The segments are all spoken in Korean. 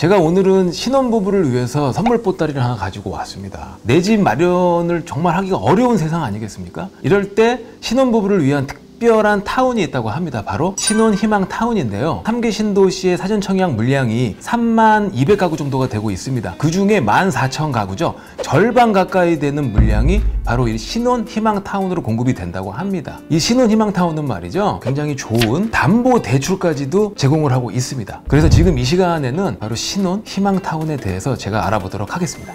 제가 오늘은 신혼부부를 위해서 선물 보따리를 하나 가지고 왔습니다. 내 집 마련을 정말 하기가 어려운 세상 아니겠습니까? 이럴 때 신혼부부를 위한 특별한 타운이 있다고 합니다. 바로 신혼희망타운인데요. 3기 신도시의 사전 청약 물량이 32,000가구 정도가 되고 있습니다. 그 중에 14,000가구죠. 절반 가까이 되는 물량이 바로 이 신혼희망타운으로 공급이 된다고 합니다. 이 신혼희망타운은 말이죠, 굉장히 좋은 담보 대출까지도 제공을 하고 있습니다. 그래서 지금 이 시간에는 바로 신혼희망타운에 대해서 제가 알아보도록 하겠습니다.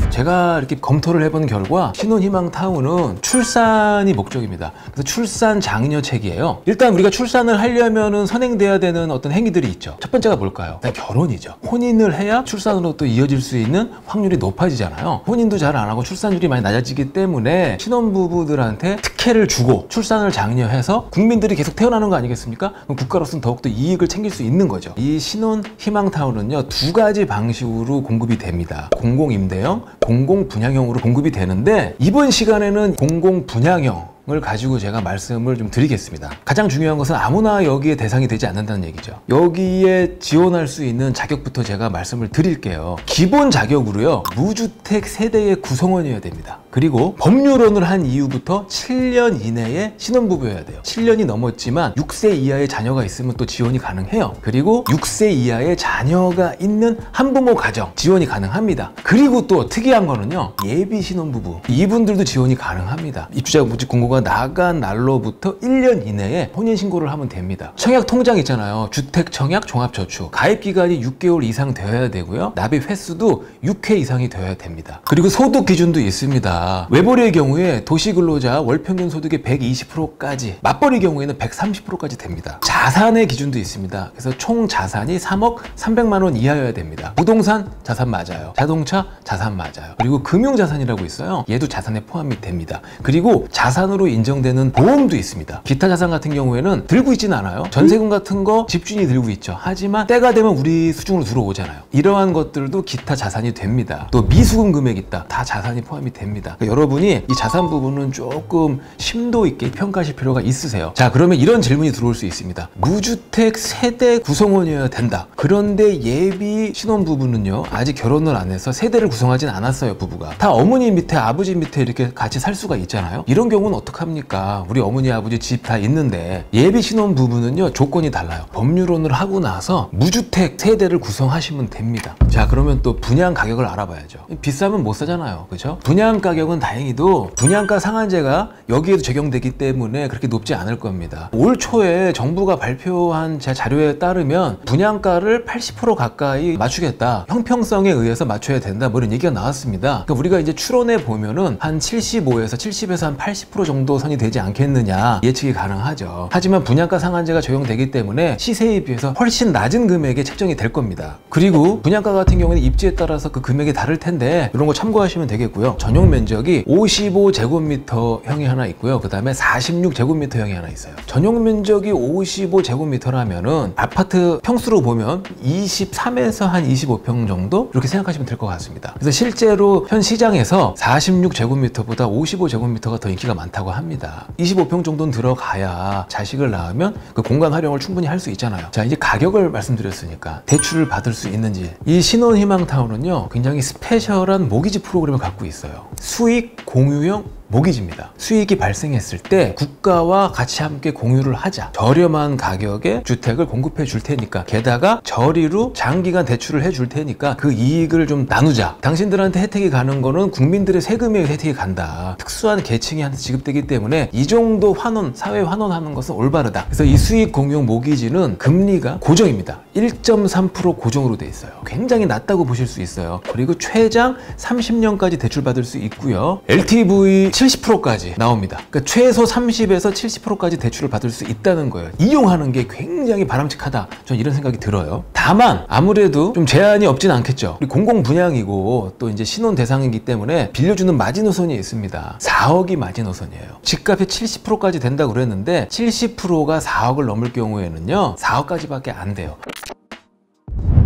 제가 이렇게 검토를 해본 결과 신혼희망타운은 출산이 목적입니다. 그래서 출산 장려책이에요. 일단 우리가 출산을 하려면은 선행돼야 되는 어떤 행위들이 있죠. 첫 번째가 뭘까요? 일단 결혼이죠. 혼인을 해야 출산으로 또 이어질 수 있는 확률이 높아지잖아요. 혼인도 잘 안 하고 출산율이 많이 낮아지기 때문에 신혼부부들한테 특혜를 주고 출산을 장려해서 국민들이 계속 태어나는 거 아니겠습니까? 그럼 국가로서는 더욱더 이익을 챙길 수 있는 거죠. 이 신혼희망타운은요, 2가지 방식으로 공급이 됩니다. 공공임대형, 공공분양형으로 공급이 되는데, 이번 시간에는 공공분양형 을 가지고 제가 말씀을 좀 드리겠습니다. 가장 중요한 것은 아무나 여기에 대상이 되지 않는다는 얘기죠. 여기에 지원할 수 있는 자격부터 제가 말씀을 드릴게요. 기본 자격으로요, 무주택 세대의 구성원이어야 됩니다. 그리고 법률혼을 한 이후부터 7년 이내에 신혼부부여야 돼요. 7년이 넘었지만 6세 이하의 자녀가 있으면 또 지원이 가능해요. 그리고 6세 이하의 자녀가 있는 한부모 가정 지원이 가능합니다. 그리고 또 특이한 거는요, 예비 신혼부부, 이분들도 지원이 가능합니다. 입주자 묵지 공고가 나간 날로부터 1년 이내에 혼인신고를 하면 됩니다. 청약 통장 있잖아요. 주택청약 종합저축. 가입기간이 6개월 이상 되어야 되고요. 납입 횟수도 6회 이상이 되어야 됩니다. 그리고 소득 기준도 있습니다. 외벌이의 경우에 도시근로자 월평균 소득의 120%까지, 맞벌이 경우에는 130%까지 됩니다. 자산의 기준도 있습니다. 그래서 총 자산이 3억 300만 원 이하여야 됩니다. 부동산 자산 맞아요. 자동차 자산 맞아요. 그리고 금융자산이라고 있어요. 얘도 자산에 포함이 됩니다. 그리고 자산으로 인정되는 보험도 있습니다. 기타 자산 같은 경우에는 들고 있지는 않아요. 전세금 같은 거 집주인이 들고 있죠. 하지만 때가 되면 우리 수중으로 들어오잖아요. 이러한 것들도 기타 자산이 됩니다. 또 미수금 금액 있다, 다 자산이 포함이 됩니다. 그러니까 여러분이 이 자산 부분은 조금 심도 있게 평가하실 필요가 있으세요. 자, 그러면 이런 질문이 들어올 수 있습니다. 무주택 세대 구성원이어야 된다. 그런데 예비 신혼부부는요, 아직 결혼을 안 해서 세대를 구성하진 않았어요. 부부가 다 어머니 밑에 아버지 밑에 이렇게 같이 살 수가 있잖아요. 이런 경우는 어떡합니까? 우리 어머니 아버지 집 다 있는데. 예비 신혼부부는요, 조건이 달라요. 법률혼을 하고 나서 무주택 세대를 구성하시면 됩니다. 자, 그러면 또 분양 가격을 알아봐야죠. 비싸면 못 사잖아요, 그렇죠? 분양 가격은 다행히도 분양가 상한제가 여기에도 적용되기 때문에 그렇게 높지 않을 겁니다. 올 초에 정부가 발표한 제 자료에 따르면 분양가를 80% 가까이 맞추겠다, 형평성에 의해서 맞춰야 된다, 뭐 이런 얘기가 나왔습니다. 그러니까 우리가 이제 추론해 보면은 한 70에서 한 80% 정도 선이 되지 않겠느냐 예측이 가능하죠. 하지만 분양가 상한제가 적용되기 때문에 시세에 비해서 훨씬 낮은 금액에 책정이 될 겁니다. 그리고 분양가 같은 경우는 입지에 따라서 그 금액이 다를 텐데 이런 거 참고하시면 되겠고요. 전용 면적이 55제곱미터형이 하나 있고요. 그 다음에 46제곱미터형이 하나 있어요. 전용 면적이 55제곱미터라면은 아파트 평수로 보면 23에서 한 25평 정도 이렇게 생각하시면 될 것 같습니다. 그래서 실제로 현 시장에서 46제곱미터보다 55제곱미터가 더 인기가 많다고 합니다. 25평 정도는 들어가야 자식을 낳으면 그 공간 활용을 충분히 할 수 있잖아요. 자, 이제 가격을 말씀드렸으니까 대출을 받을 수 있는지. 이 신혼희망타운은요, 굉장히 스페셜한 모기지 프로그램을 갖고 있어요. 수익 공유형 모기지입니다. 수익이 발생했을 때 국가와 같이 함께 공유를 하자. 저렴한 가격에 주택을 공급해 줄 테니까, 게다가 저리로 장기간 대출을 해 줄 테니까 그 이익을 좀 나누자. 당신들한테 혜택이 가는 거는 국민들의 세금의 혜택이 간다. 특수한 계층이 한테 지급되기 때문에 이 정도 환원, 사회 환원하는 것은 올바르다. 그래서 이 수익 공유 모기지는 금리가 고정입니다. 1.3% 고정으로 돼 있어요. 굉장히 낮다고 보실 수 있어요. 그리고 최장 30년까지 대출받을 수 있고요. LTV 70%까지 나옵니다. 그러니까 최소 30에서 70%까지 대출을 받을 수 있다는 거예요. 이용하는 게 굉장히 바람직하다, 저는 이런 생각이 들어요. 다만 아무래도 좀 제한이 없진 않겠죠. 공공분양이고 또 이제 신혼 대상이기 때문에 빌려주는 마지노선이 있습니다. 4억이 마지노선이에요. 집값의 70%까지 된다고 그랬는데 70%가 4억을 넘을 경우에는요, 4억까지밖에 안 돼요.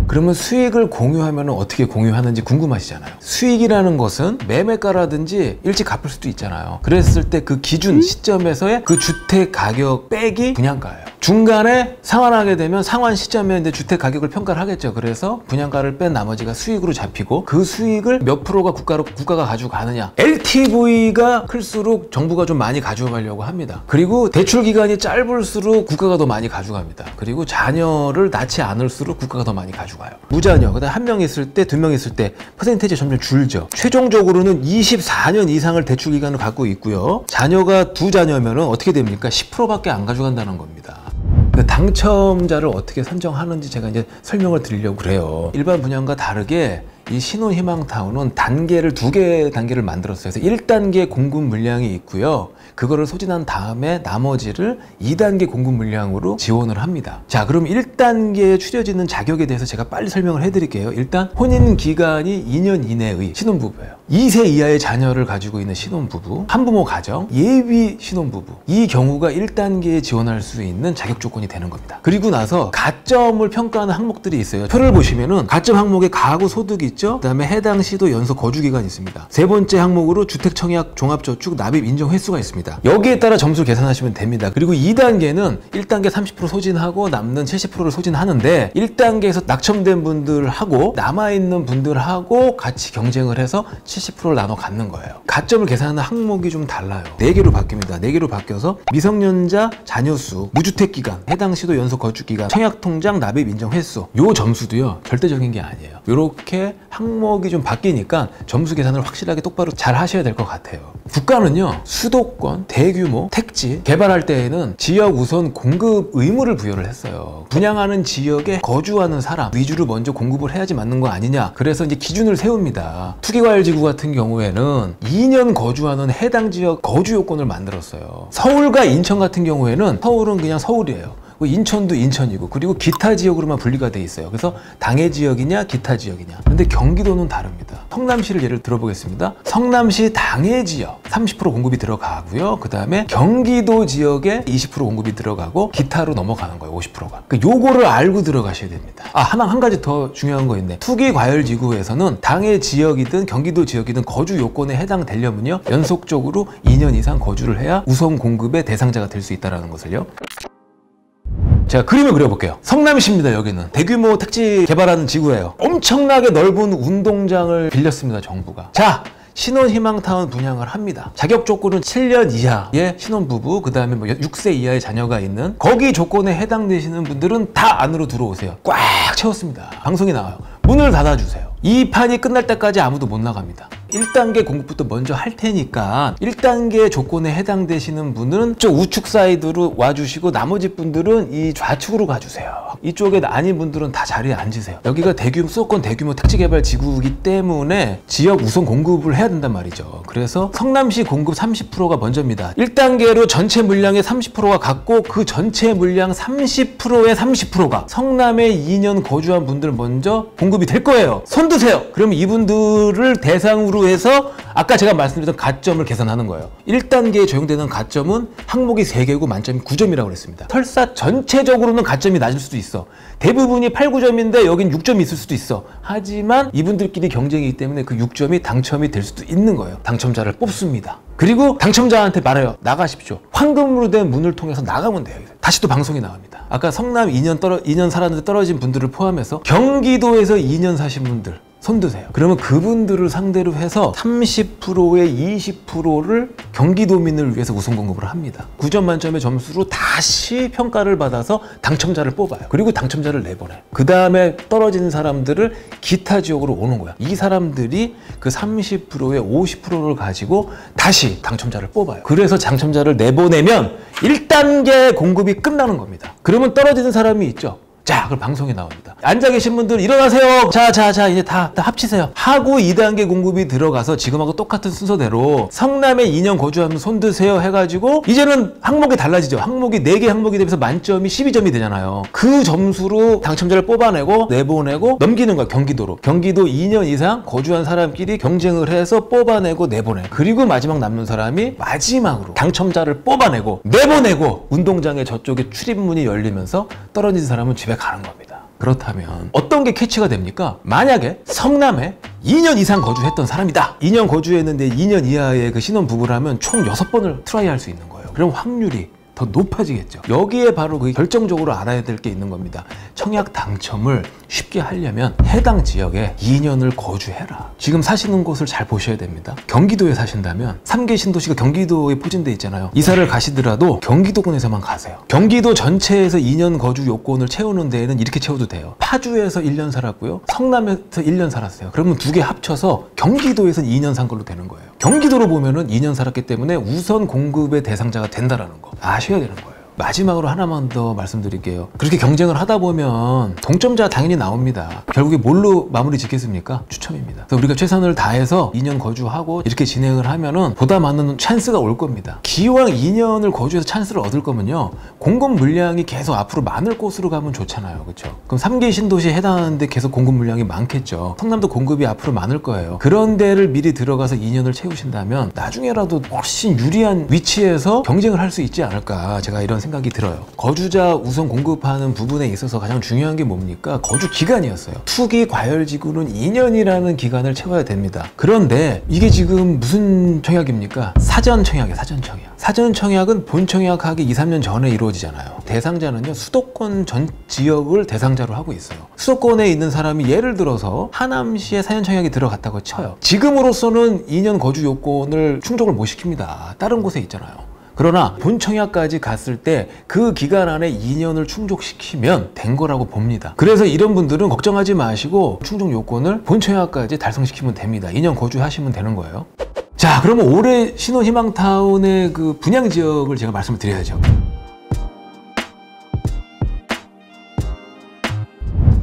그러면 수익을 공유하면 어떻게 공유하는지 궁금하시잖아요. 수익이라는 것은 매매가라든지 일찍 갚을 수도 있잖아요. 그랬을 때 그 기준 시점에서의 그 주택 가격 빼기 분양가예요. 중간에 상환하게 되면 상환 시점에 이제 주택 가격을 평가를 하겠죠. 그래서 분양가를 뺀 나머지가 수익으로 잡히고 그 수익을 몇 프로가 국가가 가져가느냐. LTV가 클수록 정부가 좀 많이 가져가려고 합니다. 그리고 대출 기간이 짧을수록 국가가 더 많이 가져갑니다. 그리고 자녀를 낳지 않을수록 국가가 더 많이 가져가요. 무자녀, 그다음 한 명 있을 때, 두 명 있을 때 퍼센테이지 점점 줄죠. 최종적으로는 24년 이상을 대출 기간을 갖고 있고요. 자녀가 두 자녀면은 어떻게 됩니까? 10%밖에 안 가져간다는 겁니다. 당첨자를 어떻게 선정하는지 제가 이제 설명을 드리려고 그래요. 일반 분양과 다르게 이 신혼희망타운은 두 개 단계를 만들었어요. 그래서 1단계 공급 물량이 있고요. 그거를 소진한 다음에 나머지를 2단계 공급 물량으로 지원을 합니다. 자, 그럼 1단계에 추려지는 자격에 대해서 제가 빨리 설명을 해드릴게요. 일단 혼인 기간이 2년 이내의 신혼부부예요. 2세 이하의 자녀를 가지고 있는 신혼부부, 한부모 가정, 예비 신혼부부, 이 경우가 1단계에 지원할 수 있는 자격 조건이 되는 겁니다. 그리고 나서 가점을 평가하는 항목들이 있어요. 표를 보시면은 가점 항목에 가구 소득이 있죠. 그 다음에 해당 시도 연속 거주 기간이 있습니다. 세 번째 항목으로 주택 청약 종합저축 납입 인정 횟수가 있습니다. 여기에 따라 점수를 계산하시면 됩니다. 그리고 2단계는 1단계 30% 소진하고 남는 70%를 소진하는데 1단계에서 낙첨된 분들하고 남아있는 분들하고 같이 경쟁을 해서 70%를 나눠 갖는 거예요. 가점을 계산하는 항목이 좀 달라요. 4개로 바뀝니다. 4개로 바뀌어서 미성년자 자녀수, 무주택 기간, 해당 시도 연속 거주 기간, 청약 통장 납입 인정 횟수, 요 점수도요 절대적인 게 아니에요. 요렇게 항목이 좀 바뀌니까 점수 계산을 확실하게 똑바로 잘 하셔야 될 것 같아요. 국가는요 수도권, 대규모, 택지 개발할 때에는 지역 우선 공급 의무를 부여를 했어요. 분양하는 지역에 거주하는 사람 위주로 먼저 공급을 해야지 맞는 거 아니냐. 그래서 이제 기준을 세웁니다. 투기과열지구 같은 경우에는 2년 거주하는 해당 지역 거주 요건을 만들었어요. 서울과 인천 같은 경우에는 서울은 그냥 서울이에요. 인천도 인천이고, 그리고 기타 지역으로만 분리가 돼 있어요. 그래서 당해 지역이냐 기타 지역이냐. 근데 경기도는 다릅니다. 성남시를 예를 들어보겠습니다. 성남시 당해 지역 30% 공급이 들어가고요. 그 다음에 경기도 지역에 20% 공급이 들어가고 기타로 넘어가는 거예요. 50%가. 요거를 알고 들어가셔야 됩니다. 한 가지 더 중요한 거 있네. 투기과열지구에서는 당해 지역이든 경기도 지역이든 거주 요건에 해당되려면요 연속적으로 2년 이상 거주를 해야 우선 공급의 대상자가 될 수 있다는 것을요. 제가 그림을 그려볼게요. 성남시입니다. 여기는 대규모 택지 개발하는 지구예요. 엄청나게 넓은 운동장을 빌렸습니다. 정부가. 자, 신혼희망타운 분양을 합니다. 자격 조건은 7년 이하의 신혼부부, 그 다음에 6세 이하의 자녀가 있는 거기 조건에 해당되시는 분들은 다 안으로 들어오세요. 꽉 채웠습니다. 방송이 나와요. 문을 닫아주세요. 이 판이 끝날 때까지 아무도 못 나갑니다. 1단계 공급부터 먼저 할 테니까 1단계 조건에 해당되시는 분은 저 우측 사이드로 와주시고 나머지 분들은 이 좌측으로 가주세요. 이쪽에 아닌 분들은 다 자리에 앉으세요. 여기가 수도권 대규모 택지개발 지구이기 때문에 지역 우선 공급을 해야 된단 말이죠. 그래서 성남시 공급 30%가 먼저입니다. 1단계로 전체 물량의 30%가 갔고 그 전체 물량 30%의 30%가 성남에 2년 거주한 분들 먼저 공급이 될 거예요. 손 드세요. 그러면 이분들을 대상으로 해서 아까 제가 말씀드렸던 가점을 계산하는 거예요. 1단계에 적용되는 가점은 항목이 3개고 만점이 9점이라고 그랬습니다. 설사 전체적으로는 가점이 낮을 수도 있어. 대부분이 8, 9점인데 여긴 6점이 있을 수도 있어. 하지만 이분들끼리 경쟁이기 때문에 그 6점이 당첨이 될 수도 있는 거예요. 당첨자를 뽑습니다. 그리고 당첨자한테 말해요. 나가십시오. 황금으로 된 문을 통해서 나가면 돼요. 다시 또 방송이 나옵니다. 아까 성남 2년 살았는데 떨어진 분들을 포함해서 경기도에서 2년 사신 분들 손 드세요. 그러면 그분들을 상대로 해서 30%의 20%를 경기도민을 위해서 우선 공급을 합니다. 9점 만점의 점수로 다시 평가를 받아서 당첨자를 뽑아요. 그리고 당첨자를 내보내요. 그 다음에 떨어지는 사람들을 기타 지역으로 오는 거야. 이 사람들이 그 30%의 50%를 가지고 다시 당첨자를 뽑아요. 그래서 당첨자를 내보내면 1단계 공급이 끝나는 겁니다. 그러면 떨어지는 사람이 있죠. 자, 그럼 방송에 나옵니다. 앉아 계신 분들 일어나세요. 자, 이제 다 합치세요. 하고 2단계 공급이 들어가서 지금하고 똑같은 순서대로 성남에 2년 거주하면 손 드세요 해가지고 이제는 항목이 달라지죠. 항목이 4개 항목이 되면서 만점이 12점이 되잖아요. 그 점수로 당첨자를 뽑아내고 내보내고 넘기는 거야. 경기도로. 경기도 2년 이상 거주한 사람끼리 경쟁을 해서 뽑아내고 내보내. 그리고 마지막 남는 사람이 마지막으로 당첨자를 뽑아내고 내보내고 운동장에 저쪽에 출입문이 열리면서 떨어진 사람은 집에 가는 겁니다. 그렇다면 어떤 게 캐치가 됩니까? 만약에 성남에 2년 이상 거주했던 사람이다. 2년 거주했는데 2년 이하의 그 신혼부부라면 총 6번을 트라이할 수 있는 거예요. 그럼 확률이 더 높아지겠죠. 여기에 바로 그 결정적으로 알아야 될 게 있는 겁니다. 청약 당첨을 쉽게 하려면 해당 지역에 2년을 거주해라. 지금 사시는 곳을 잘 보셔야 됩니다. 경기도에 사신다면 3개 신도시가 경기도에 포진돼 있잖아요. 이사를 가시더라도 경기도권에서만 가세요. 경기도 전체에서 2년 거주 요건을 채우는 데에는 이렇게 채워도 돼요. 파주에서 1년 살았고요. 성남에서 1년 살았어요. 그러면 두 개 합쳐서 경기도에서 2년 산 걸로 되는 거예요. 경기도로 보면은 2년 살았기 때문에 우선 공급의 대상자가 된다라는 거 아셔야 되는 거예요. 마지막으로 하나만 더 말씀드릴게요. 그렇게 경쟁을 하다 보면 동점자 당연히 나옵니다. 결국에 뭘로 마무리 짓겠습니까? 추첨입니다. 그래서 우리가 최선을 다해서 2년 거주하고 이렇게 진행을 하면은 보다 많은 찬스가 올 겁니다. 기왕 2년을 거주해서 찬스를 얻을 거면요, 공급 물량이 계속 앞으로 많을 곳으로 가면 좋잖아요. 그렇죠? 그럼 3개 신도시에 해당하는데 계속 공급 물량이 많겠죠. 성남도 공급이 앞으로 많을 거예요. 그런 데를 미리 들어가서 2년을 채우신다면 나중에라도 훨씬 유리한 위치에서 경쟁을 할 수 있지 않을까, 제가 이런 생각이 들어요. 거주자 우선 공급하는 부분에 있어서 가장 중요한 게 뭡니까? 거주 기간이었어요. 투기 과열지구는 2년이라는 기간을 채워야 됩니다. 그런데 이게 지금 무슨 청약입니까? 사전 청약이에요. 사전 청약. 사전 청약은 본 청약하기 2, 3년 전에 이루어지잖아요. 대상자는요, 수도권 전 지역을 대상자로 하고 있어요. 수도권에 있는 사람이 예를 들어서 하남시에 사전 청약이 들어갔다고 쳐요. 지금으로서는 2년 거주 요건을 충족을 못 시킵니다. 다른 곳에 있잖아요. 그러나 본 청약까지 갔을 때 그 기간 안에 2년을 충족시키면 된 거라고 봅니다. 그래서 이런 분들은 걱정하지 마시고 충족 요건을 본 청약까지 달성시키면 됩니다. 2년 거주하시면 되는 거예요. 자, 그러면 올해 신혼희망타운의 그 분양 지역을 제가 말씀을 드려야죠.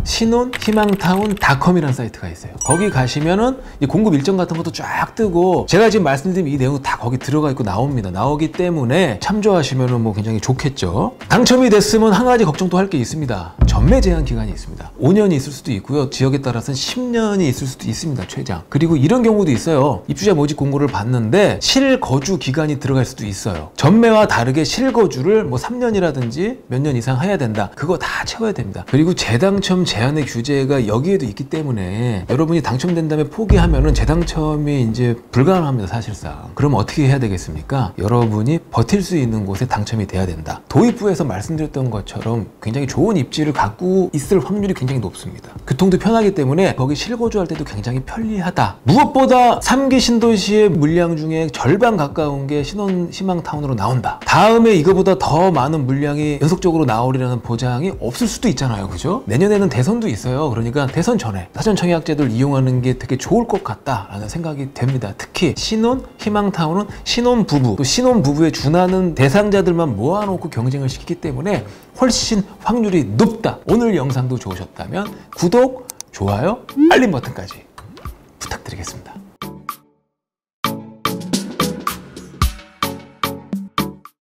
신혼희망타운닷컴이라는 사이트가 있어요. 거기 가시면은 공급 일정 같은 것도 쫙 뜨고, 제가 지금 말씀드린 이 내용도 다 거기 들어가 있고 나옵니다. 나오기 때문에 참조하시면은 뭐 굉장히 좋겠죠. 당첨이 됐으면 한 가지 걱정도 할 게 있습니다. 전매 제한 기간이 있습니다. 5년이 있을 수도 있고요. 지역에 따라서는 10년이 있을 수도 있습니다. 최장. 그리고 이런 경우도 있어요. 입주자 모집 공고를 봤는데 실거주 기간이 들어갈 수도 있어요. 전매와 다르게 실거주를 뭐 3년이라든지 몇 년 이상 해야 된다. 그거 다 채워야 됩니다. 그리고 재당첨 제한의 규제가 여기에도 있기 때문에 여러분이 당첨된 다음에 포기하면은 재당첨이 이제 불가능합니다. 사실상. 그럼 어떻게 해야 되겠습니까? 여러분이 버틸 수 있는 곳에 당첨이 돼야 된다. 도입부에서 말씀드렸던 것처럼 굉장히 좋은 입지를 갖고 있을 확률이 굉장히 높습니다. 교통도 편하기 때문에 거기 실거주할 때도 굉장히 편리하다. 무엇보다 3기 신도시의 물량 중에 절반 가까운 게 신혼희망타운으로 나온다. 다음에 이거보다 더 많은 물량이 연속적으로 나오리라는 보장이 없을 수도 있잖아요. 그죠? 내년에는 대선도 있어요. 그러니까 대선 전에 사전 청약제도를 이용하는 게 되게 좋을 것 같다라는 생각이 됩니다. 특히 신혼희망타운은 신혼부부, 또 신혼부부에 준하는 대상자들만 모아놓고 경쟁을 시키기 때문에 훨씬 확률이 높다. 오늘 영상도 좋으셨다면 구독, 좋아요, 알림 버튼까지 부탁드리겠습니다.